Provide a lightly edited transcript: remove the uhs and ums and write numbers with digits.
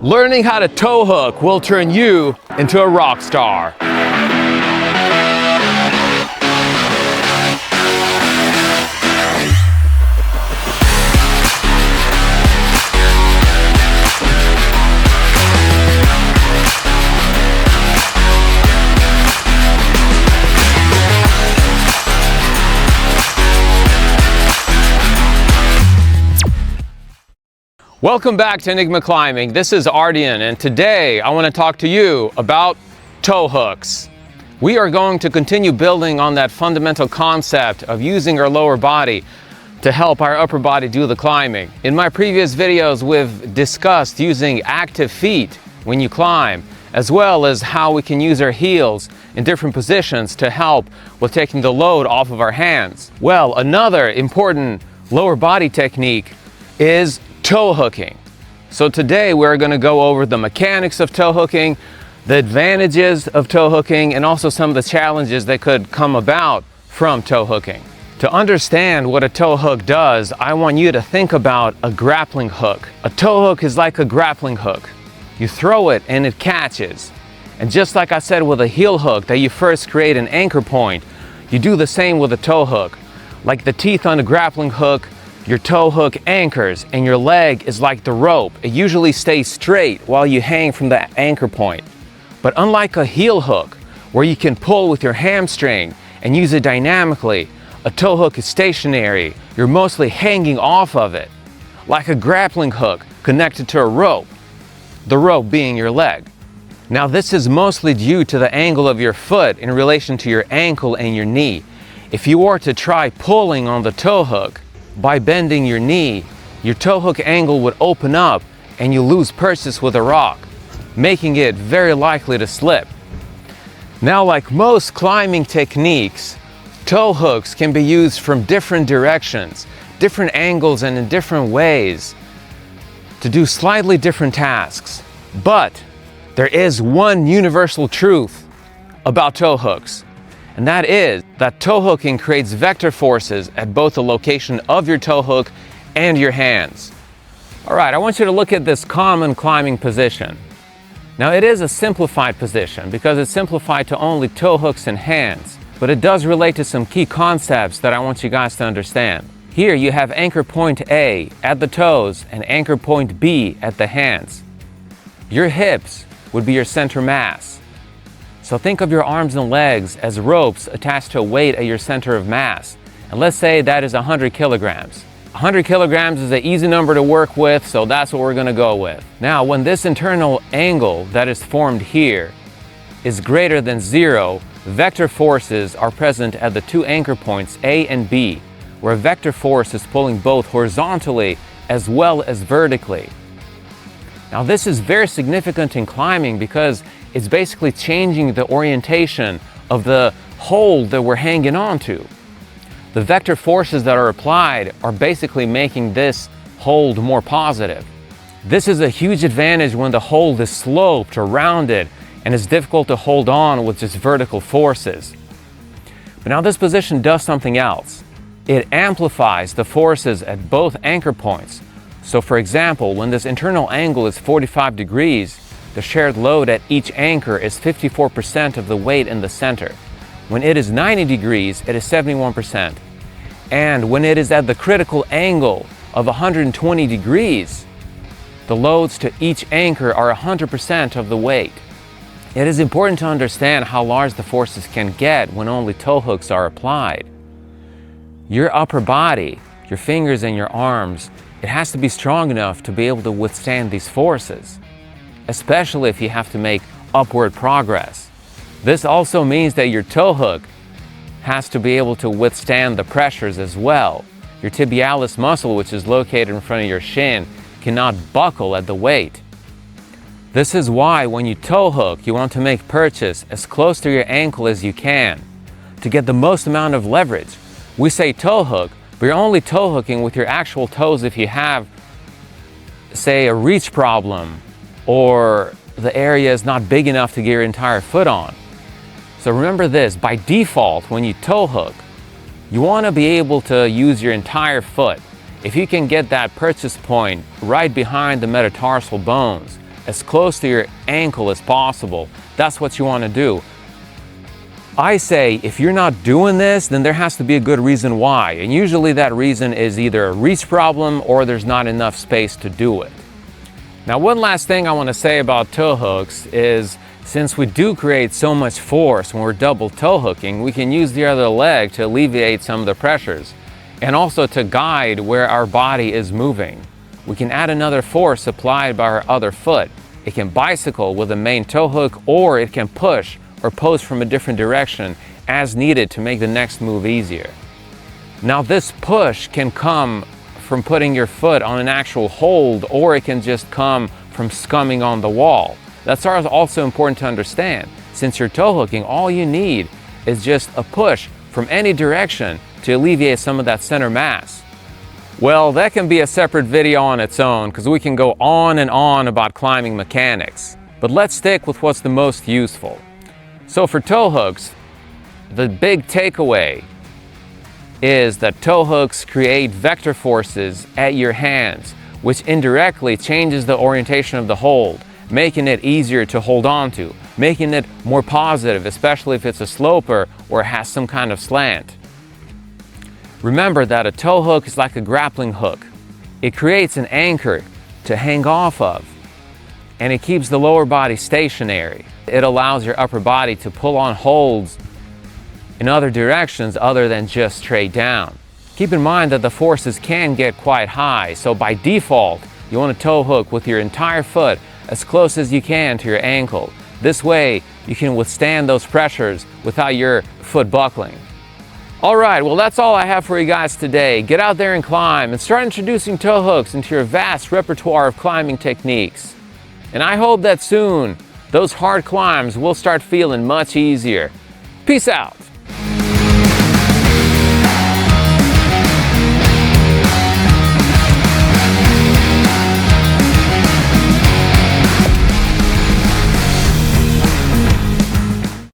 Learning how to toe hook will turn you into a rock star. Welcome back to Enigma Climbing. This is Ardian, and today I want to talk to you about toe hooks. We are going to continue building on that fundamental concept of using our lower body to help our upper body do the climbing. In my previous videos, we've discussed using active feet when you climb, as well as how we can use our heels in different positions to help with taking the load off of our hands. Well, another important lower body technique is toe hooking. So today we're going to go over the mechanics of toe hooking, the advantages of toe hooking, and also some of the challenges that could come about from toe hooking. To understand what a toe hook does, I want you to think about a grappling hook. A toe hook is like a grappling hook. You throw it and it catches. And just like I said with a heel hook, that you first create an anchor point, you do the same with a toe hook. Like the teeth on a grappling hook, your toe hook anchors, and your leg is like the rope. It usually stays straight while you hang from the anchor point. But unlike a heel hook, where you can pull with your hamstring and use it dynamically, a toe hook is stationary. You're mostly hanging off of it, like a grappling hook connected to a rope, the rope being your leg. Now, this is mostly due to the angle of your foot in relation to your ankle and your knee. If you were to try pulling on the toe hook, by bending your knee, your toe hook angle would open up and you lose purchase with a rock, making it very likely to slip. Now, like most climbing techniques, toe hooks can be used from different directions, different angles, and in different ways to do slightly different tasks. But there is one universal truth about toe hooks. And that is that toe hooking creates vector forces at both the location of your toe hook and your hands. All right, I want you to look at this common climbing position. Now, it is a simplified position because it's simplified to only toe hooks and hands, but it does relate to some key concepts that I want you guys to understand. Here you have anchor point A at the toes and anchor point B at the hands. Your hips would be your center mass. So think of your arms and legs as ropes attached to a weight at your center of mass. And let's say that is 100 kilograms. 100 kilograms is an easy number to work with, so that's what we're going to go with. Now, when this internal angle that is formed here is greater than 0, vector forces are present at the two anchor points A and B, where vector force is pulling both horizontally as well as vertically. Now, this is very significant in climbing because it's basically changing the orientation of the hold that we're hanging on to. The vector forces that are applied are basically making this hold more positive. This is a huge advantage when the hold is sloped or rounded and it's difficult to hold on with just vertical forces. But now this position does something else. It amplifies the forces at both anchor points. So for example, when this internal angle is 45 degrees, the shared load at each anchor is 54% of the weight in the center. When it is 90 degrees, it is 71%. And when it is at the critical angle of 120 degrees, the loads to each anchor are 100% of the weight. It is important to understand how large the forces can get when only toe hooks are applied. Your upper body, your fingers and your arms, it has to be strong enough to be able to withstand these forces, especially if you have to make upward progress. This also means that your toe hook has to be able to withstand the pressures as well. Your tibialis muscle, which is located in front of your shin, cannot buckle at the weight. This is why when you toe hook, you want to make purchase as close to your ankle as you can to get the most amount of leverage. We say toe hook, but you're only toe hooking with your actual toes if you have, say, a reach problem or the area is not big enough to get your entire foot on. So remember this, by default, when you toe hook, you want to be able to use your entire foot. If you can get that purchase point right behind the metatarsal bones, as close to your ankle as possible. That's what you want to do. I say if you're not doing this, then there has to be a good reason why. And usually that reason is either a reach problem or there's not enough space to do it. Now, one last thing I want to say about toe hooks is, since we do create so much force when we're double toe hooking, we can use the other leg to alleviate some of the pressures and also to guide where our body is moving. We can add another force applied by our other foot. It can bicycle with a main toe hook, or it can push or post from a different direction as needed to make the next move easier. Now, this push can come from putting your foot on an actual hold, or it can just come from scumming on the wall. That's also important to understand. Since you're toe hooking, all you need is just a push from any direction to alleviate some of that center mass. Well, that can be a separate video on its own, because we can go on and on about climbing mechanics. But let's stick with what's the most useful. So for toe hooks, the big takeaway is that toe hooks create vector forces at your hands, which indirectly changes the orientation of the hold, making it easier to hold on to, making it more positive, especially if it's a sloper or has some kind of slant. Remember that a toe hook is like a grappling hook. It creates an anchor to hang off of, and it keeps the lower body stationary. It allows your upper body to pull on holds in other directions other than just straight down. Keep in mind that the forces can get quite high, so by default, you want to toe hook with your entire foot as close as you can to your ankle. This way, you can withstand those pressures without your foot buckling. All right, well, that's all I have for you guys today. Get out there and climb and start introducing toe hooks into your vast repertoire of climbing techniques. And I hope that soon, those hard climbs will start feeling much easier. Peace out.